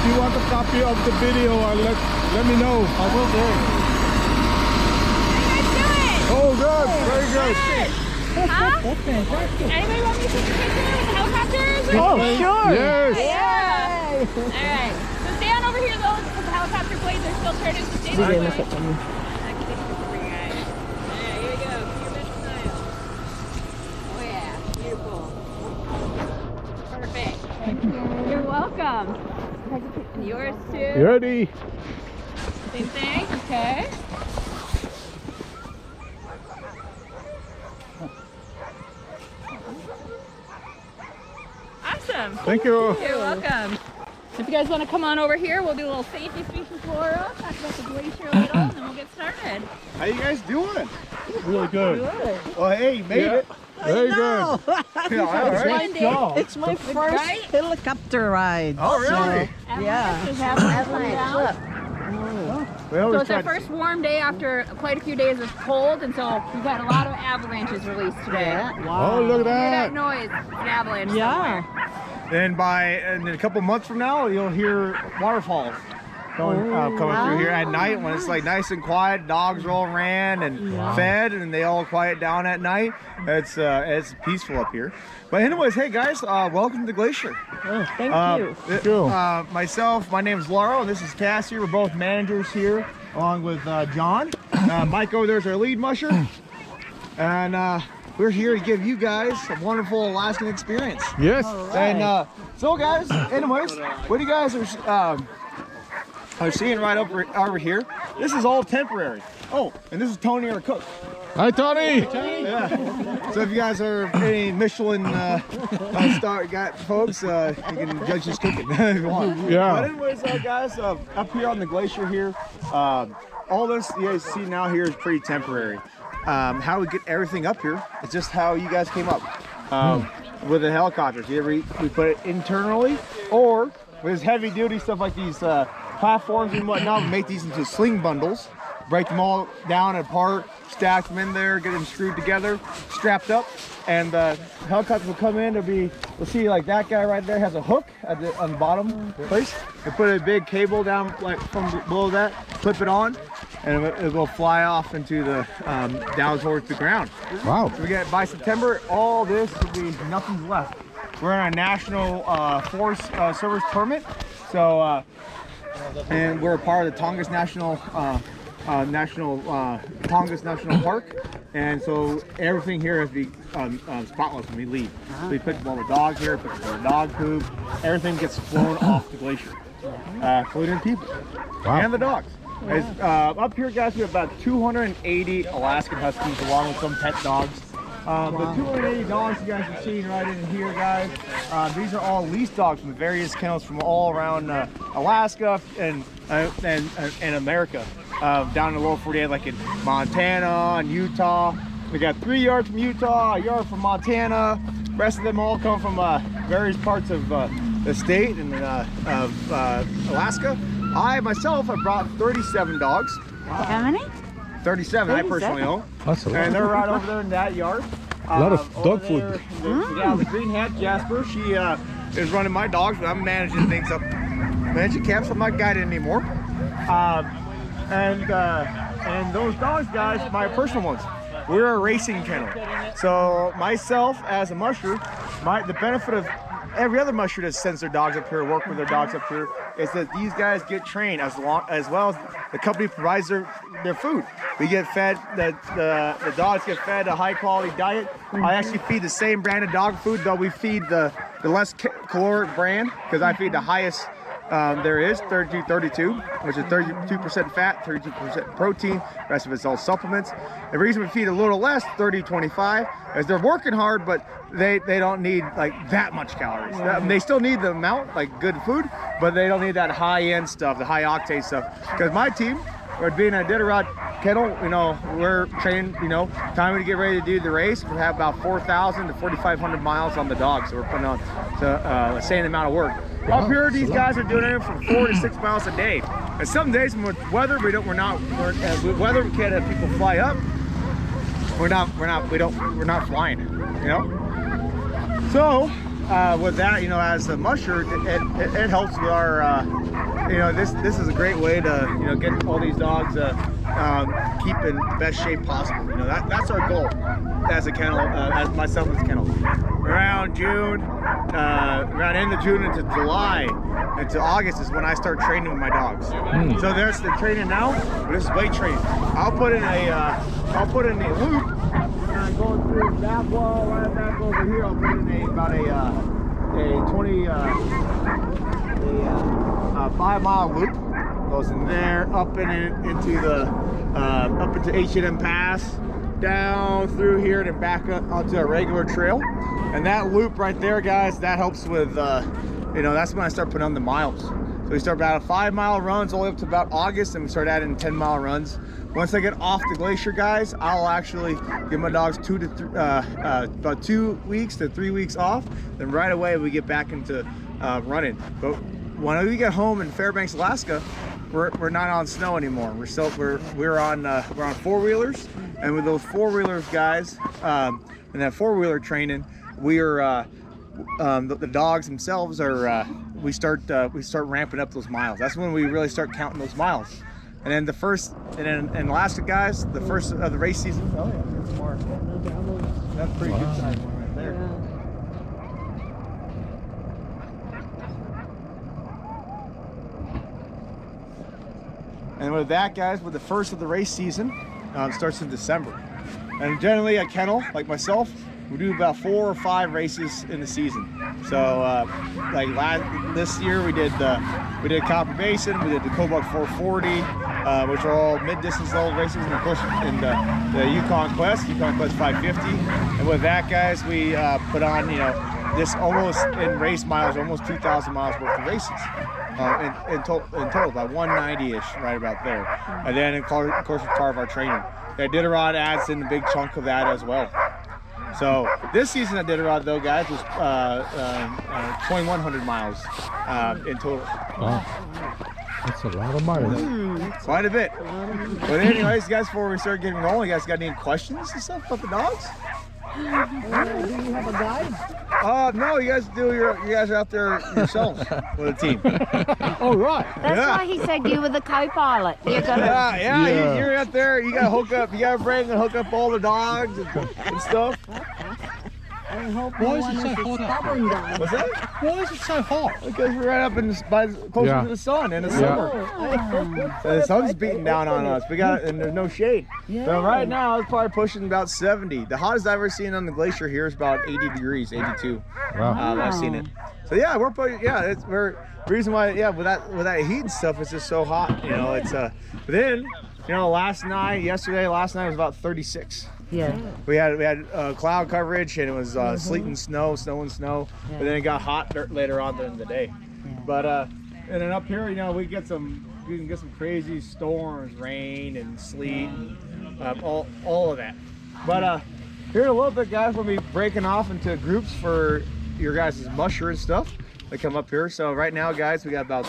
If you want a copy of the video, let me know. I will do. How you guys doing? Oh, good. Very good. Huh? That's fantastic. Anybody want me to take a picture with the helicopters? Oh, sure. Yes. Yeah. Alright. So stay on over here though, because the helicopter blades are still turning. So stay this way. I can take a picture for you guys. Alright, here we go. Keep your best smile. Oh yeah. Beautiful. Perfect. You're welcome. And yours too. You ready? Same thing? Okay. Awesome. Thank you. You're welcome. If you guys want to come on over here, we'll do a little safety speaking tour, talk about the glacier a little, and then we'll get started. How you guys doing? Really good. Well, hey, you made it. Very good. Yeah, all right. It's my first Right? helicopter ride. Oh, really? Yeah. Just have down. Well, So it's our first warm day after quite a few days of cold, and so we've had a lot of avalanches released today. Yeah. Oh, look at Hear that. that noise? It's an avalanche Yeah. somewhere. And in a couple months from now, you'll hear waterfalls coming through here at night when it's like nice and quiet. Dogs are all ran and fed, and they all quiet down at night. It's peaceful up here. But anyways, hey guys, welcome to the glacier. Oh, thank you. Myself, my name is Lauro, and this is Cassie. We're both managers here, along with John. Mike over there is our lead musher, and we're here to give you guys a wonderful Alaskan experience. Yes. And so guys, anyways, what you guys are seeing right over here, this is all temporary. Oh, and this is Tony, our cook. Hi, Tony. Yeah. So if you guys are any Michelin star folks, you can judge his cooking if you want. Yeah. But anyways, guys, up here on the glacier here, all this you guys see now here is pretty temporary. How we get everything up here is just how you guys came up with the helicopters. Either we put it internally, or with this heavy duty stuff like these platforms and whatnot, we make these into sling bundles, break them all down apart, stack them in there, get them screwed together, strapped up, and the helicopter will come in. We'll see like that guy right there has a hook on the bottom place. We put a big cable down like from below that, clip it on, and it will fly off into the down towards the ground. Wow. So we get by September, all this will be nothing's left. We're in a national forest service permit, so and we're a part of the Tongass National Tongass National Park, and so everything here has to be spotless when we leave. So we put all the dogs here, put the dog poop, everything gets flown off the glacier, including people and the dogs. Up here, guys, we have about 280 Alaskan Huskies along with some pet dogs. The 280 dogs you guys are seeing right in here, guys, these are all leased dogs from various kennels from all around Alaska and America. Down in the lower 48, like in Montana and Utah. We got 3 yards from Utah, a yard from Montana. The rest of them all come from various parts of the state and of Alaska. I myself have brought 37 dogs. How many? 37 I personally own. That's a lot. And they're right over there in that yard. A lot of dog food. The green hat Jasper, she is running my dogs, but I'm managing things up. Managing camps, I'm not guiding anymore. And those dogs, guys, my personal ones. We're a racing kennel. So myself as a musher, the benefit of every other musher that sends their dogs up here, work with their dogs up here, is that these guys get trained as well as the company provides their food. We get fed, the dogs get fed a high quality diet. I actually feed the same brand of dog food, though we feed the less caloric brand, because I feed the highest there is 32, which is 32% fat, 32% protein. The rest of it's all supplements. The reason we feed a little less, 30-25, is they're working hard, but they don't need like that much calories. They still need the amount, like good food, but they don't need that high-end stuff, the high octane stuff. Because my team, or being a Diderot kennel, we're trained, time to get ready to do the race. We have about 4,000 to 4,500 miles on the dog, so we're putting on the same amount of work. Up here, these guys are doing it from 4 to 6 miles a day. And some days with weather, with weather, we can't have people fly up. We're not flying, So with that, you know, as a musher, it helps with our, you know, this is a great way to, you know, get all these dogs keep in the best shape possible. You know, that's our goal as a kennel, as myself as a kennel. Around June, around end of June into July, into August is when I start training with my dogs. So there's the training now, but this is weight training. I'll put in a loop, and I'm going through that wall right back over here. I'll put in about a 5-mile loop. Goes in there, up into H&M Pass, down through here, and then back up onto a regular trail. And that loop right there, guys, that helps with, you know, that's when I start putting on the miles. So we start about 5-mile runs all the way up to about August, and we start adding 10-mile runs. Once I get off the glacier, guys, I'll actually give my dogs about 2 weeks to 3 weeks off. Then right away we get back into running. But when we get home in Fairbanks, Alaska, we're not on snow anymore. We're on 4-wheelers, and with those 4-wheelers, guys, and that 4-wheeler training, we are the dogs themselves are we start ramping up those miles. That's when we really start counting those miles. And then in Alaska, guys, the first of the race season. Oh yeah, there's more. That's pretty good size one right there. And with that, guys, with the first of the race season, starts in December. And generally a kennel like myself, we do about 4 or 5 races in the season. So like this year we did Copper Basin, we did the Kobuk 440, which are all mid-distance level races, and of course in the Yukon Quest 550. And with that, guys, we put on, you know, this almost in race miles, almost 2,000 miles worth of races. In total, about 190-ish, right about there. And then, of course, as part of our training, Iditarod adds in a big chunk of that as well. So this season at Iditarod, though, guys, was 2,100 miles in total. Wow, that's a lot of miles. Quite a bit. But anyways, guys, before we start getting rolling, you guys got any questions and stuff about the dogs? Do you have a guide? No, you guys do. You guys are out there yourselves with a team. Oh, right. That's Yeah. why he said you were the co-pilot. You're gonna... Yeah. You're out there. You got to hook up. You got to bring and hook up all the dogs and stuff. I hope Why no is one it so is a hot out stubborn dog. What's that? Why is it so hot? Because we're right up closer Yeah. to the sun in the summer. So the sun's beating down on us. And there's no shade. So right now it's probably pushing about 70. The hottest I've ever seen on the glacier here is about 80 degrees, 82. Wow. I've seen it. So yeah, we're reason why, yeah, with that heat and stuff, it's just so hot. You know, it's but then, you know, last night was about 36. Yeah. We had cloud coverage, and it was sleet and snow, and snow. Yeah. But then it got hot later on during the day. Yeah. But and then up here, you know, we can get some crazy storms, rain and sleet, and all of that. But here in a little bit, guys, we'll be breaking off into groups for your guys' musher and stuff that come up here. So right now, guys, we got about